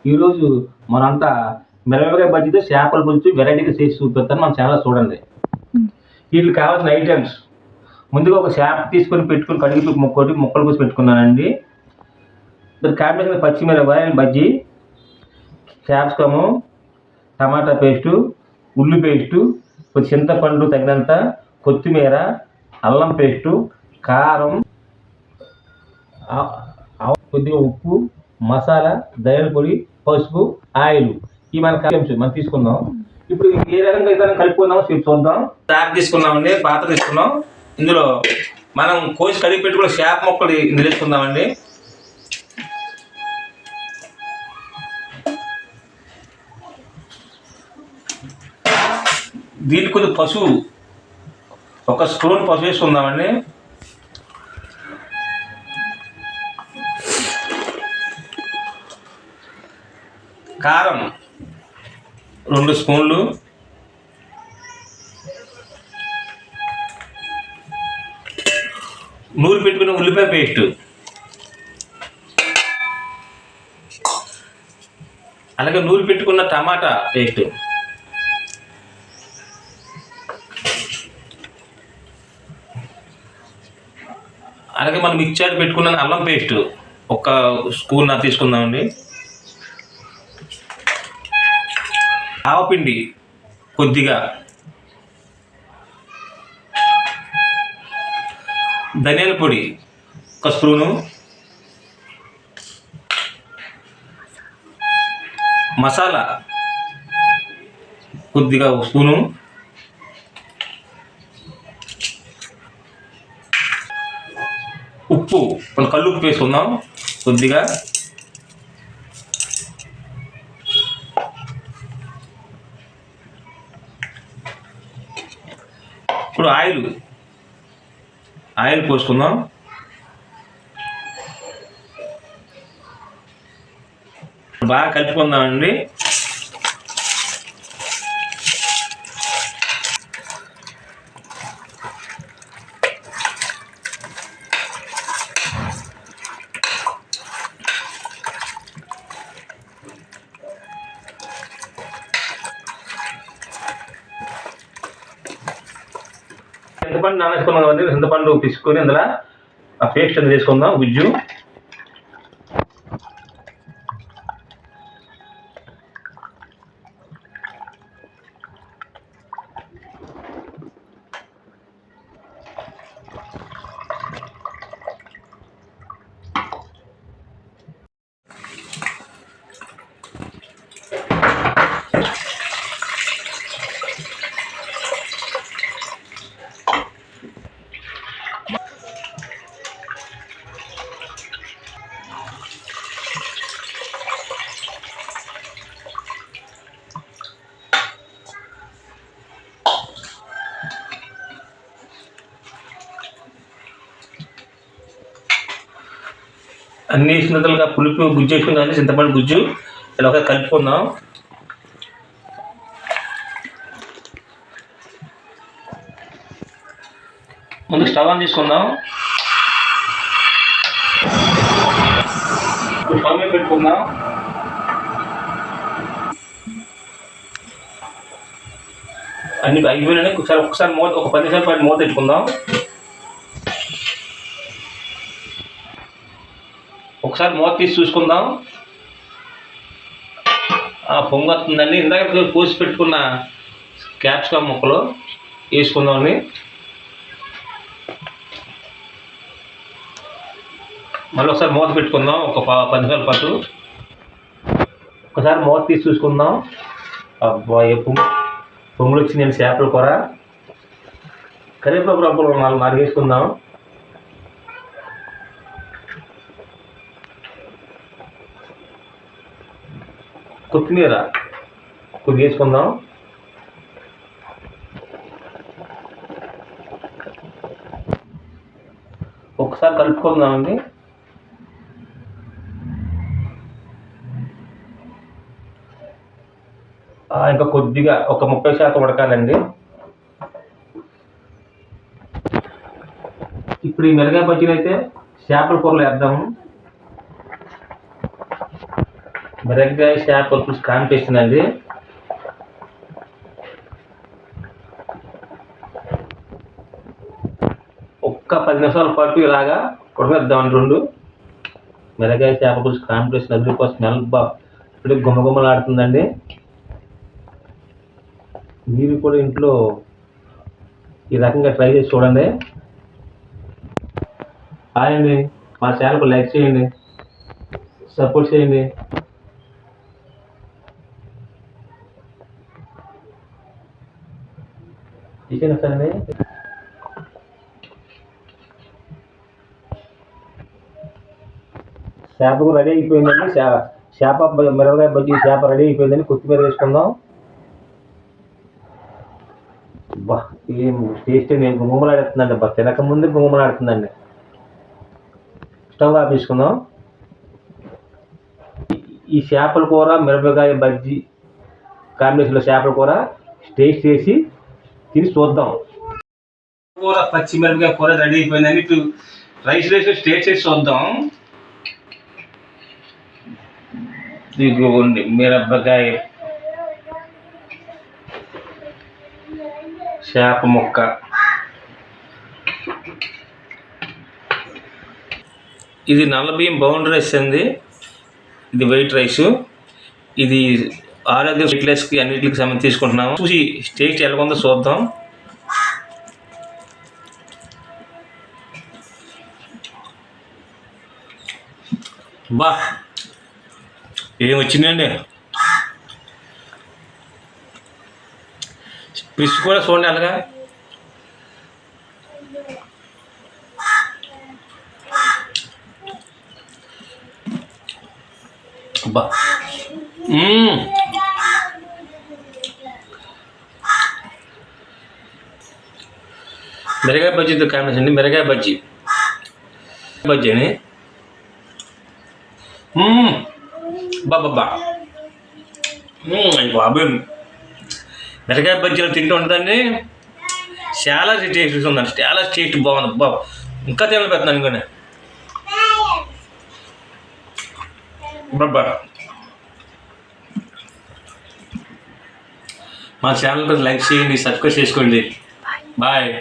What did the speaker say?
ఈరోజు మనంతా మిరపకాయ బజ్జీతో చేపల పులుసు వెరైటీగా చేసి చూపిస్తాను. మన ఛానల్ చూడండి. వీటికి కావాల్సిన ఐటమ్స్ ముందుగా ఒక చేప తీసుకొని పెట్టుకుని కడిగి ముక్కలు కోసి పెట్టుకున్నానండి. దాని కాంబినేషన్ పచ్చిమిరపకాయ బజ్జీ, క్యాప్సికము, టమాటా పేస్టు, ఉల్లి పేస్టు, కొద్ది చింతపండు తగినంత, కొత్తిమీర, అల్లం పేస్టు, కారం, కొద్దిగా ఉప్పు, మసాలా, ధనియాల పొడి, పసుపు, ఆయిల్. ఈ మనం తీసుకుందాం. ఇప్పుడు ఏ రకంగా ఇతను కలుపుకుందామో చూద్దాం. చాక్ తీసుకున్నామండి, పాత్ర తీసుకున్నాం. ఇందులో మనం కోసి కడిగి పెట్టుకున్న చేప ముక్కలు ఇందులో వేసుకుందామండి. దీనికి కొద్దిగా పసుపు, ఒక స్పూన్ పసుపు వేసుకుందామండి. కారం 2 స్పూన్లు, నూరు పెట్టుకున్న ఉల్లిపాయ పేస్ట్, అలాగే నూరు పెట్టుకున్న టమాటా పేస్ట్, అలాగే మనం మిక్చర్ పెట్టుకున్న అల్లం పేస్ట్ 1 స్పూన్ తీసుకుందామండి. ఆవపిండి కొద్దిగా, ధనియాల పొడి 1 స్పూను, మసాలా కొద్దిగా 1 స్పూను, ఉప్పు మనం కళ్ళు ఉప్పు వేసుకుందాం కొద్దిగా, ఇప్పుడు ఆయిల్ పోసుకుందాం. బాగా కలుపుకుందామండి. చింతపండు నానేసుకున్నాం కదండి, చింతపండు తీసుకొని అందులో ఆ పేస్ట్ అనేది వేసుకుందాం. గుజ్జు అన్ని వేసినట్లుగా పులుపు గుజ్జు వేసుకుని కానీ చింతపండు గుజ్జు ఇలా ఒకసారి కలుపుకుందాం. ముందు స్టవ్ ఆన్ తీసుకుందాం. స్టవ్ మీద పెట్టుకుందాం. అన్ని అయిపోయినాయి. ఒకసారి మూత, ఒక 10 నిమిషాల పాటు మూత పెట్టుకుందాం. ఒకసారి మూత తీసి చూసుకుందాం. పొంగొస్తుందండి. ఇందాక కోసి పెట్టుకున్న క్యాప్సికమ్ ముక్కలు వేసుకుందామండి. మళ్ళీ ఒకసారి మూత పెట్టుకుందాం ఒక 10 నిమిషాల పాటు. ఒకసారి మూత తీసి చూసుకుందాం. అబ్బాయి పొంగులు వచ్చిందండి చేపల కూర. కరివేపాకు రబ్బలు 4 వేసుకుందాం. కొత్తిమీర కొద్దిగా వేసుకుందాం. ఒకసారి కలుపుకుందామండి. ఇంకా కొద్దిగా ఒక 30% ఉడకాలండి. ఇప్పుడు ఈ మిరపకాయ బజ్జీలు అయితే చేపల కూరలో వేద్దాము. మిరపకాయ చేపల పులుసు కాంపిటీషన్ అండి. ఒక్క 10 నిమిషాల పాటు ఇలాగా ఉడకద్దామండి. 2 మిరపకాయ చేపల పులుసు కాంపిటీషన్ అదిరిపోతుంది. స్మెల్ ఇప్పుడు గుమ్మగుమ్మలాడుతుందండి. మీరు కూడా ఇంట్లో ఈ రకంగా ట్రై చేసి చూడండి. హాయ్ అండి, మా ఛానల్కు లైక్ చేయండి, సపోర్ట్ చేయండి. చికెన్ వస్తానండి. చేప కూడా రెడీ అయిపోయిందండి. చేప మిరపకాయ బజ్జీ చేప రెడీ అయిపోయిందండి. కొత్తిమీర వేసుకుందాం. బా ఏం టేస్ట్ నేను గుమ్మలాడుతుందండి. తినక ముందు గుమ్మలాడుతుందండి. స్టవ్ ఆపేసుకుందాం. ఈ చేపల కూర మిరపకాయ బజ్జీ కాంబినేషన్లో చేపల కూర టేస్ట్ చేసి తిని చూద్దాం. కూర పచ్చి మిరపకాయ కూర రెడీ అయిపోయిందని ఇటు రైస్ వేసి టేస్ట్ చేసి చూద్దాం. ఇదిగోండి మిరపకాయ చేప ముక్క. ఇది నల్ల బియ్యం బౌండ్ రైస్ అండి. ఇది వైట్ రైస్. ఇది ఆరోగ్య ఫిట్నెస్కి అన్నింటికి సంబంధించి తీసుకుంటున్నాము. చూసి టేస్ట్ ఎలా ఉందో చూద్దాం. బా ఏం వచ్చిందండి. ఫిష్ కూడా చూడండి అలాగా. బా మిరపకాయ బజ్జీతో కాంబినేషన్ అండి. మిరపకాయ బజ్జీ అని బాబా బాబు మిరపకాయ బజ్జీలు తింటూ ఉంటుందండి. చాలా టేస్ట్ ఉందండి. చాలా టేస్ట్ బాగుంది. బాబు ఇంకా తినాలి పెడుతున్నాను ఇంకొన్ని. బాబా మా ఛానల్ లైక్ చేయండి, సబ్స్క్రైబ్ చేసుకోండి. బాయ్.